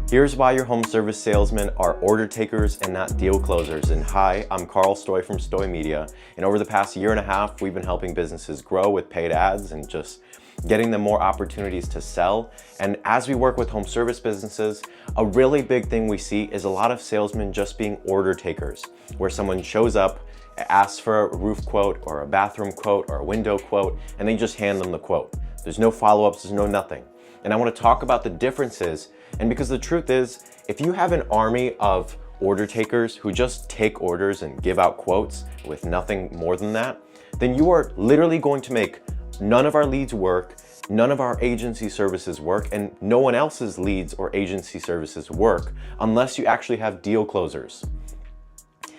Here's why your home service salesmen are order takers and not deal closers. And hi, I'm Carl Stoy from Stoy Media. And over the past year and a half, we've been helping businesses grow with paid ads and just getting them more opportunities to sell. And as we work with home service businesses, a really big thing we see is a lot of salesmen just being order takers, where someone shows up, asks for a roof quote or a bathroom quote or a window quote, and they just hand them the quote. There's no follow-ups, there's no nothing. And I want to talk about the differences. And because the truth is, if you have an army of order takers who just take orders and give out quotes with nothing more than that, then you are literally going to make none of our leads work, none of our agency services work, and no one else's leads or agency services work unless you actually have deal closers.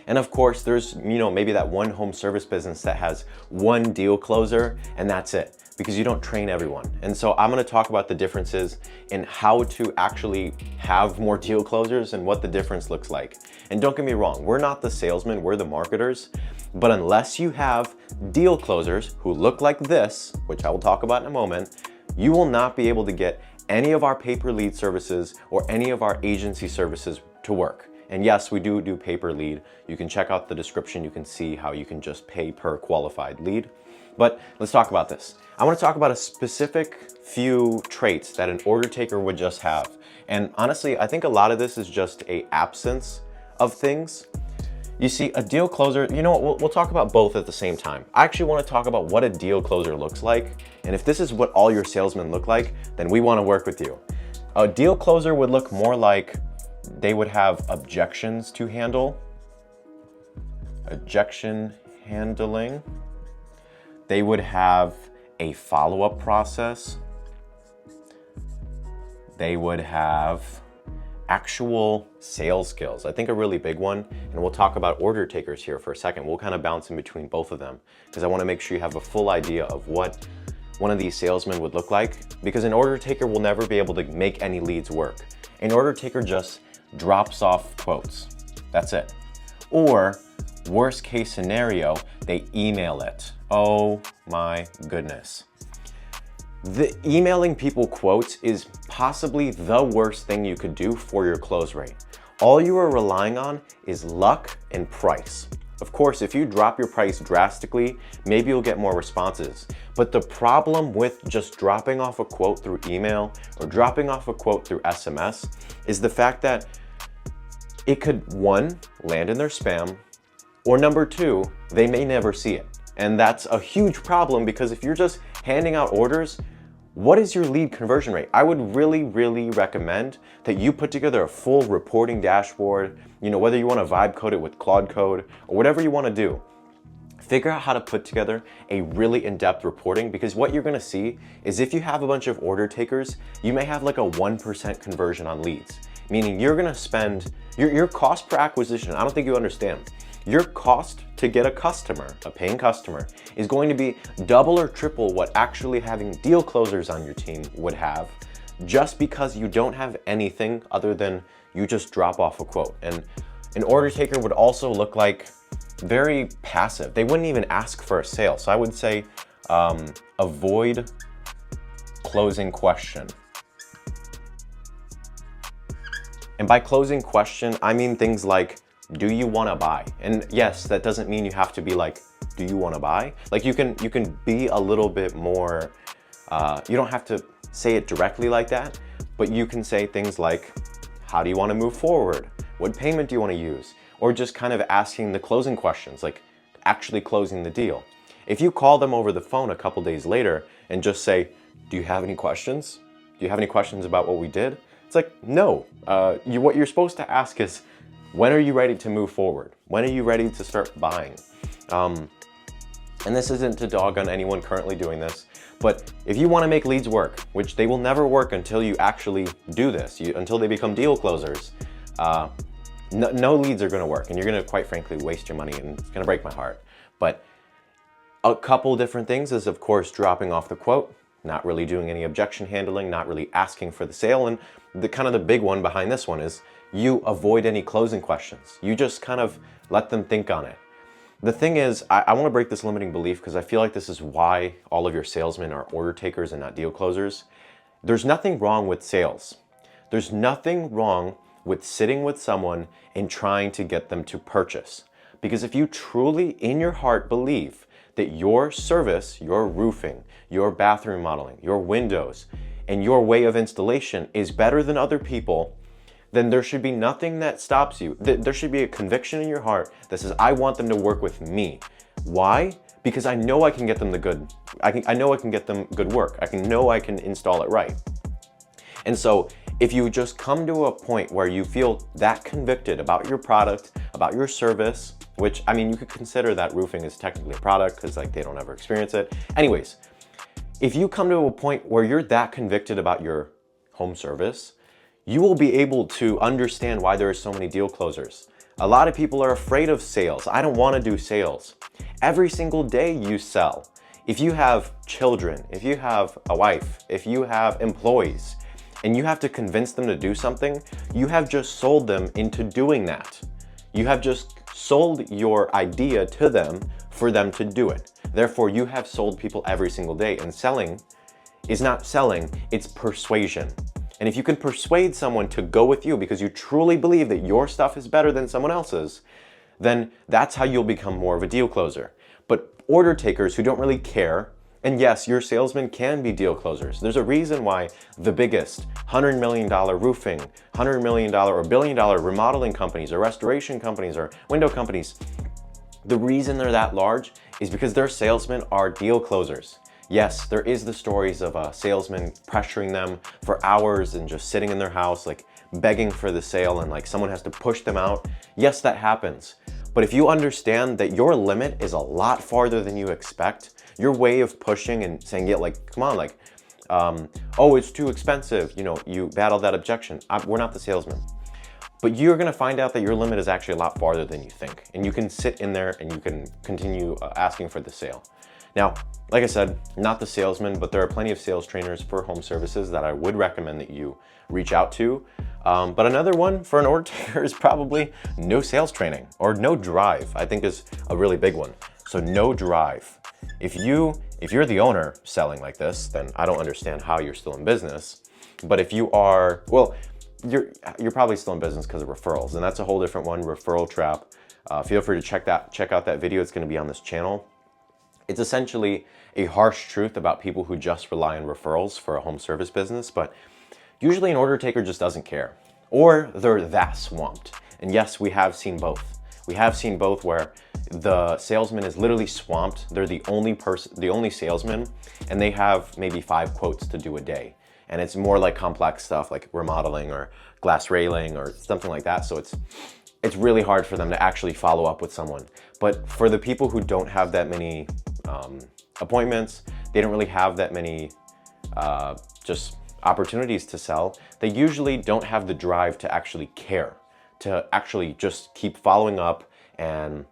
And of course, there's, maybe that one home service business that has one deal closer and that's it, because you don't train everyone. And so I'm gonna talk about the differences in how to actually have more deal closers and what the difference looks like. And don't get me wrong, we're not the salesmen, we're the marketers. But unless you have deal closers who look like this, which I will talk about in a moment, you will not be able to get any of our pay-per lead services or any of our agency services to work. And yes, we do pay-per lead. You can check out the description. You can see how you can just pay per qualified lead. But let's talk about this. I want to talk about a specific few traits that an order taker would just have. And honestly, I think a lot of this is just an absence of things. You see, a deal closer, we'll talk about both at the same time. I actually want to talk about what a deal closer looks like. And if this is what all your salesmen look like, then we want to work with you. A deal closer would look more like they would have objections to handle, objection handling. They would have a follow-up process. They would have actual sales skills. I think a really big one, and we'll talk about order takers here for a second. We'll kind of bounce in between both of them because I want to make sure you have a full idea of what one of these salesmen would look like, because an order taker will never be able to make any leads work. An order taker just drops off quotes. That's it. Or worst case scenario, they email it. Oh my goodness. The emailing people quotes is possibly the worst thing you could do for your close rate. All you are relying on is luck and price. Of course, if you drop your price drastically, maybe you'll get more responses. But the problem with just dropping off a quote through email or dropping off a quote through SMS is the fact that it could, one, land in their spam, or number two, they may never see it. And that's a huge problem because if you're just handing out orders, what is your lead conversion rate? I would really, really recommend that you put together a full reporting dashboard, whether you want to vibe code it with Claude Code or whatever you want to do. Figure out how to put together a really in-depth reporting, because what you're going to see is if you have a bunch of order takers, you may have like a 1% conversion on leads, meaning you're going to spend your cost per acquisition. I don't think you understand. Your cost to get a customer, a paying customer, is going to be double or triple what actually having deal closers on your team would have, just because you don't have anything other than you just drop off a quote. And an order taker would also look like very passive. They wouldn't even ask for a sale. So I would say avoid closing question. And by closing question, I mean things like, do you want to buy? And yes, that doesn't mean you have to be like, do you want to buy? Like you can be a little bit more, you don't have to say it directly like that, but you can say things like, how do you want to move forward? What payment do you want to use? Or just kind of asking the closing questions, like actually closing the deal. If you call them over the phone a couple days later and just say, do you have any questions? Do you have any questions about what we did? It's like, no. What you're supposed to ask is, when are you ready to move forward? When are you ready to start buying? And this isn't to dog on anyone currently doing this, but if you want to make leads work, which they will never work until you actually do this, until they become deal closers, no leads are going to work, and you're going to, quite frankly, waste your money, and it's going to break my heart. But a couple different things is, of course, dropping off the quote, not really doing any objection handling, not really asking for the sale, and the big one behind this one is you avoid any closing questions. You just kind of let them think on it. The thing is, I want to break this limiting belief because I feel like this is why all of your salesmen are order takers and not deal closers. There's nothing wrong with sales. There's nothing wrong with sitting with someone and trying to get them to purchase. Because if you truly in your heart believe that your service, your roofing, your bathroom remodeling, your windows, and your way of installation is better than other people, then there should be nothing that stops you. There should be a conviction in your heart that says, I want them to work with me. Why? Because I know I can get them I know I can get them good work. I can install it right. And so if you just come to a point where you feel that convicted about your product, about your service, which, I mean, you could consider that roofing is technically a product because like they don't ever experience it. Anyways, if you come to a point where you're that convicted about your home service, you will be able to understand why there are so many deal closers. A lot of people are afraid of sales. I don't want to do sales. Every single day you sell. If you have children, if you have a wife, if you have employees, and you have to convince them to do something, you have just sold them into doing that. You have just sold your idea to them for them to do it. Therefore, you have sold people every single day, and selling is not selling, it's persuasion. And if you can persuade someone to go with you because you truly believe that your stuff is better than someone else's, then that's how you'll become more of a deal closer. But order takers who don't really care, and yes, your salesmen can be deal closers. There's a reason why the biggest $100 million roofing, $100 million or $1 billion remodeling companies or restoration companies or window companies, the reason they're that large is because their salesmen are deal closers. Yes, there is the stories of a salesman pressuring them for hours and just sitting in their house, like begging for the sale, and like someone has to push them out. Yes, that happens. But if you understand that your limit is a lot farther than you expect, your way of pushing and saying, yeah, like, come on, like, oh, it's too expensive. You know, you battle that objection. We're not the salesman. But you're gonna find out that your limit is actually a lot farther than you think. And you can sit in there and you can continue asking for the sale. Now, like I said, not the salesman, but there are plenty of sales trainers for home services that I would recommend that you reach out to. But another one for an order taker is probably no sales training or no drive, I think is a really big one. So no drive. If you're the owner selling like this, then I don't understand how you're still in business. But if you are, well, you're probably still in business because of referrals, and that's a whole different one, referral trap. Feel free to check out that video. It's going to be on this channel. It's essentially a harsh truth about people who just rely on referrals for a home service business, but usually an order taker just doesn't care, or they're that swamped. And yes, we have seen both. We have seen both where the salesman is literally swamped. They're the only salesman, and they have maybe 5 quotes to do a day. And it's more like complex stuff like remodeling or glass railing or something like that. So it's really hard for them to actually follow up with someone. But for the people who don't have that many appointments, they don't really have that many just opportunities to sell, they usually don't have the drive to actually care, to actually just keep following up and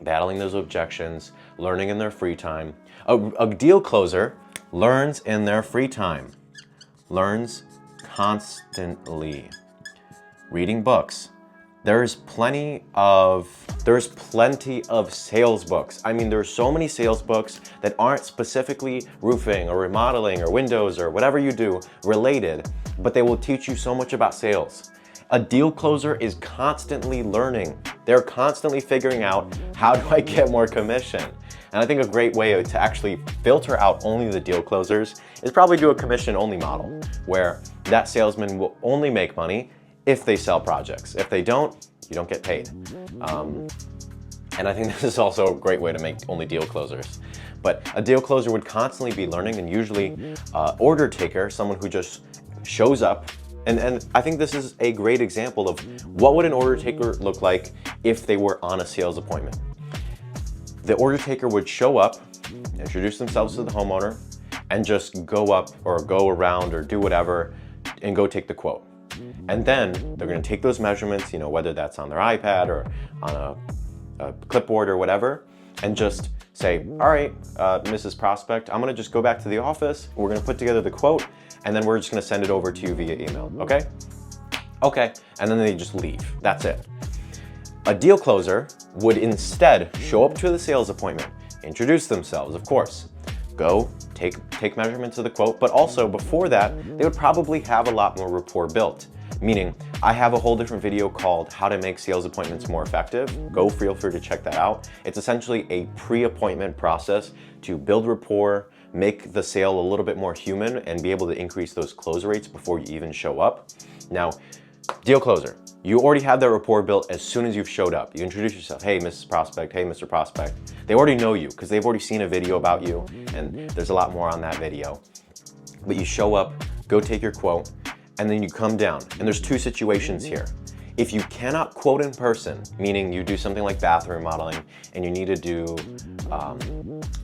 battling those objections, learning in their free time. A deal closer learns in their free time, learns constantly, reading books. There's plenty of sales books. I mean, there's so many sales books that aren't specifically roofing or remodeling or windows or whatever you do related, but they will teach you so much about sales. A deal closer is constantly learning. They're constantly figuring out, how do I get more commission? And I think a great way to actually filter out only the deal closers is probably do a commission only model where that salesman will only make money if they sell projects. If they don't, you don't get paid. And I think this is also a great way to make only deal closers. But a deal closer would constantly be learning, and usually order taker, someone who just shows up. And I think this is a great example of what would an order taker look like if they were on a sales appointment. The order taker would show up, introduce themselves to the homeowner, and just go up or go around or do whatever and go take the quote. And then they're going to take those measurements, you know, whether that's on their iPad or on a clipboard or whatever, and just say, all right, Mrs. Prospect, I'm going to just go back to the office. We're going to put together the quote, and then we're just going to send it over to you via email. Okay? Okay. And then they just leave. That's it. A deal closer would instead show up to the sales appointment, introduce themselves, of course, go take measurements of the quote, but also before that, they would probably have a lot more rapport built. Meaning, I have a whole different video called How to Make Sales Appointments More Effective. Feel free to check that out. It's essentially a pre-appointment process to build rapport, make the sale a little bit more human, and be able to increase those close rates before you even show up. Now, deal closer. You already have that rapport built as soon as you've showed up. You introduce yourself, hey, Mrs. Prospect, hey, Mr. Prospect. They already know you because they've already seen a video about you, and there's a lot more on that video. But you show up, go take your quote, and then you come down. And there's two situations here. If you cannot quote in person, meaning you do something like bathroom remodeling and you need to do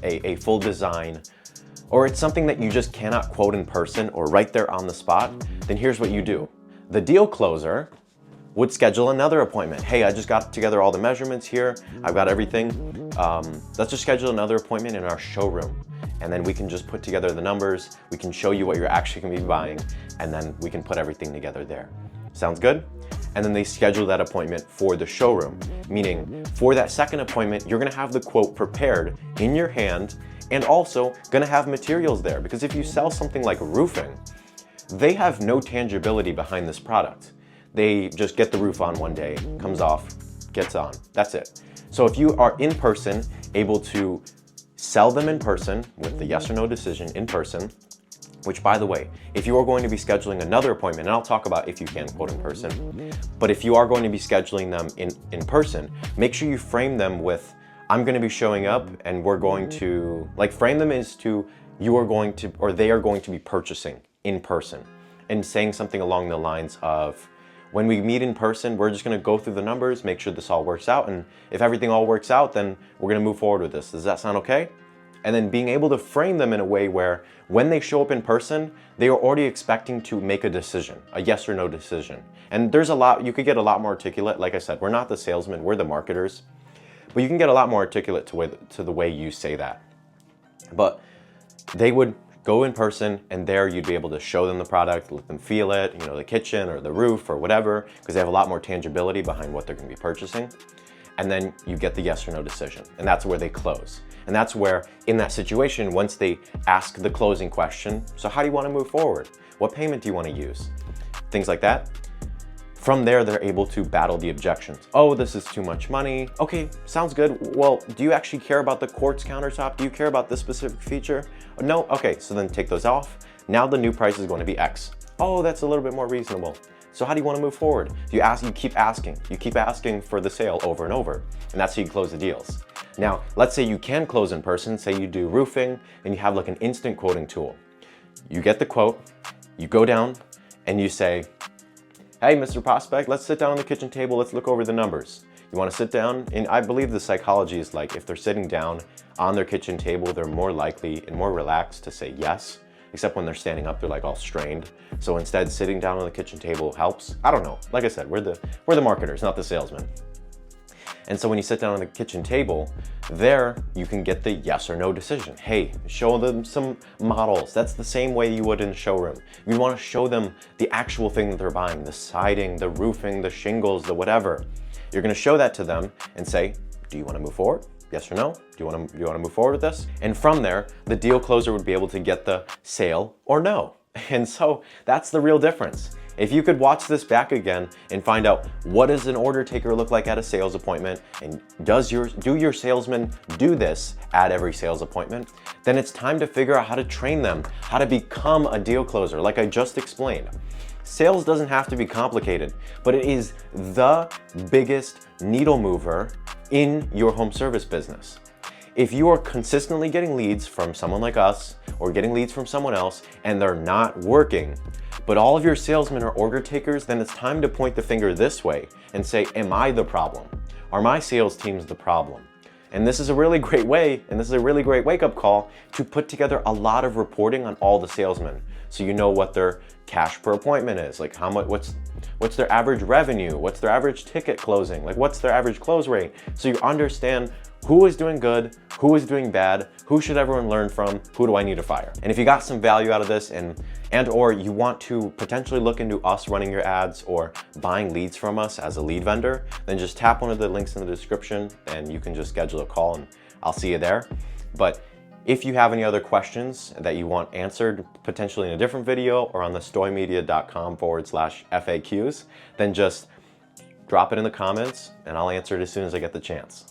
a full design, or it's something that you just cannot quote in person or right there on the spot, then here's what you do. The deal closer would schedule another appointment. Hey, I just got together all the measurements here. I've got everything. Let's just schedule another appointment in our showroom. And then we can just put together the numbers. We can show you what you're actually gonna be buying, and then we can put everything together there. Sounds good? And then they schedule that appointment for the showroom, meaning for that second appointment, you're gonna have the quote prepared in your hand and also gonna have materials there. Because if you sell something like roofing, they have no tangibility behind this product. They just get the roof on one day, comes off, gets on, that's it. So if you are in person, able to sell them in person with the yes or no decision in person, which by the way, if you are going to be scheduling another appointment, and I'll talk about if you can quote in person, but if you are going to be scheduling them in person, make sure you frame them with, I'm gonna be showing up and we're going to, like frame them as to, you are going to, or they are going to be purchasing in person, and saying something along the lines of, when we meet in person, we're just gonna go through the numbers, make sure this all works out, and if everything all works out, then we're gonna move forward with this. Does that sound okay? And then being able to frame them in a way where when they show up in person, they are already expecting to make a decision, a yes or no decision. And there's a lot, you could get a lot more articulate. Like I said, we're not the salesmen, we're the marketers, but you can get a lot more articulate to the way you say that. But they would go in person, and there you'd be able to show them the product, let them feel it, you know, the kitchen or the roof or whatever, because they have a lot more tangibility behind what they're gonna be purchasing. And then you get the yes or no decision, and that's where they close. And that's where, in that situation, once they ask the closing question, so how do you wanna move forward? What payment do you wanna use? Things like that. From there, they're able to battle the objections. Oh, this is too much money. Okay, sounds good. Well, do you actually care about the quartz countertop? Do you care about this specific feature? No? Okay, so then take those off. Now the new price is going to be X. Oh, that's a little bit more reasonable. So how do you want to move forward? You keep asking for the sale over and over, and that's how you close the deals. Now, let's say you can close in person, say you do roofing, and you have like an instant quoting tool. You get the quote, you go down, and you say, hey, Mr. Prospect, let's sit down on the kitchen table, let's look over the numbers. You wanna sit down? And I believe the psychology is like, if they're sitting down on their kitchen table, they're more likely and more relaxed to say yes, except when they're standing up, they're like all strained. So instead, sitting down on the kitchen table helps. I don't know, like I said, we're the marketers, not the salesmen. And so when you sit down on the kitchen table, there you can get the yes or no decision. Hey, show them some models. That's the same way you would in a showroom. You want to show them the actual thing that they're buying, the siding, the roofing, the shingles, the whatever. You're going to show that to them and say, do you want to move forward? Yes or no? Do you want to move forward with this? And from there, the deal closer would be able to get the sale or no. And so that's the real difference. If you could watch this back again and find out what does an order taker look like at a sales appointment, and do your salesmen do this at every sales appointment, then it's time to figure out how to train them, how to become a deal closer, like I just explained. Sales doesn't have to be complicated, but it is the biggest needle mover in your home service business. If you are consistently getting leads from someone like us or getting leads from someone else and they're not working, but all of your salesmen are order takers, then it's time to point the finger this way and say, am I the problem? Are my sales teams the problem? And this is a really great way, and this is a really great wake-up call to put together a lot of reporting on all the salesmen. So you know what their cash per appointment is, like how much, what's their average revenue, what's their average ticket closing, like what's their average close rate. So you understand who is doing good, who is doing bad, who should everyone learn from, who do I need to fire? And if you got some value out of this and or you want to potentially look into us running your ads or buying leads from us as a lead vendor, then just tap one of the links in the description and you can just schedule a call and I'll see you there. But If you have any other questions that you want answered, potentially in a different video or on the stoymedia.com/FAQs, then just drop it in the comments and I'll answer it as soon as I get the chance.